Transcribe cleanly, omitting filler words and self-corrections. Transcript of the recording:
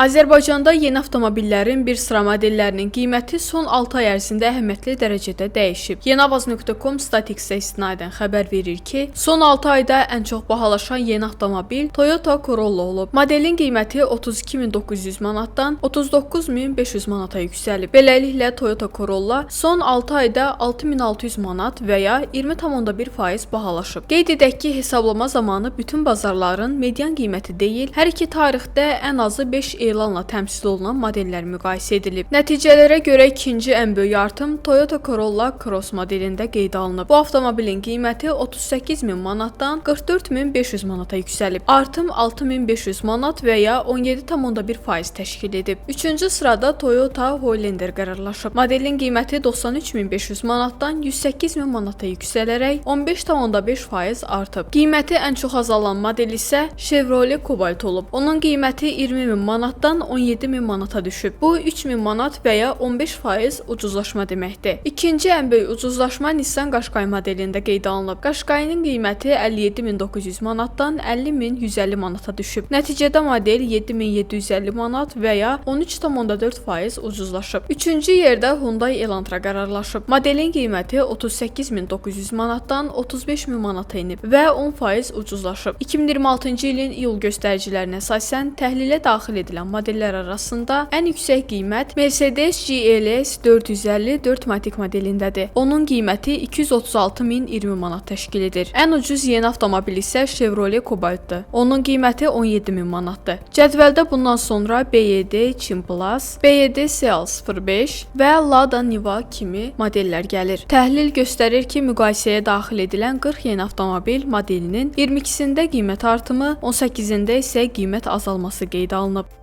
Azərbaycanda yeni avtomobillərin bir sıra modellərinin qiyməti son 6 ay ərzində əhəmiyyətli dərəcədə dəyişib. Yenavaz.com Statistiksə istinadən xəbər verir ki, son 6 ayda ən çox bahalaşan yeni avtomobil Toyota Corolla olub. Modelin qiyməti 32.900 manatdan 39.500 manata yüksəlib. Beləliklə Toyota Corolla son 6 ayda 6.600 manat və ya 20,1% bahalaşıb. Qeyd edək ki, hesablama zamanı bütün bazarların median qiyməti deyil, hər iki tarixdə ən azı 5 elanla təmsil olunan modellər müqayisə edilib. Nəticələrə görə ikinci ən böyük artım Toyota Corolla Cross modelində qeydə alınıb. Bu avtomobilin qiyməti 38.000 manatdan 44.500 manata yüksəlib. Artım 6.500 manat və ya 17,1% təşkil edib. Üçüncü sırada Toyota Highlander qərarlaşıb. Modelin qiyməti 93.500 manatdan 108.000 manata yüksələrək 15,5% artıb. Qiyməti ən çox azalan model isə Chevrolet Cobalt olub. Onun qiyməti 20.000 manatdan 17.000 manata düşüb. Bu 3.000 manat və ya 15% ucuzlaşma deməkdir. İkinci ən böyük ucuzlaşma Nissan Qashqai modelində qeydə alınıb. Qashqai'nin qiyməti 57.900 manatdan 50.150 manata düşüb. Nəticədə model 7.750 manat və ya 13,4% ucuzlaşıb. Üçüncü yerdə Hyundai Elantra qərarlaşıb. Modelin qiyməti 38.900 manatdan 35.000 manata enib və 10% ucuzlaşıb. 2026-cı ilin iyul göstəricilərinə əsasən təhlilə daxil edilən modellər arasında ən yüksək qiymət Mercedes GLS 450 4MATIC modelindədir. Onun qiyməti 236.020 manat təşkil edir. Ən ucuz yeni avtomobil isə Chevrolet Cobalt'dır. Onun qiyməti 17.000 manatdır. Cədvəldə bundan sonra BYD Chin Plus, BYD CL05 və Lada Niva kimi modellər gəlir. Təhlil göstərir ki, müqayisəyə daxil edilən 40 yeni avtomobil modelinin 22-sində qiymət artımı, 18-də isə qiymət azalması qeydə alınıb.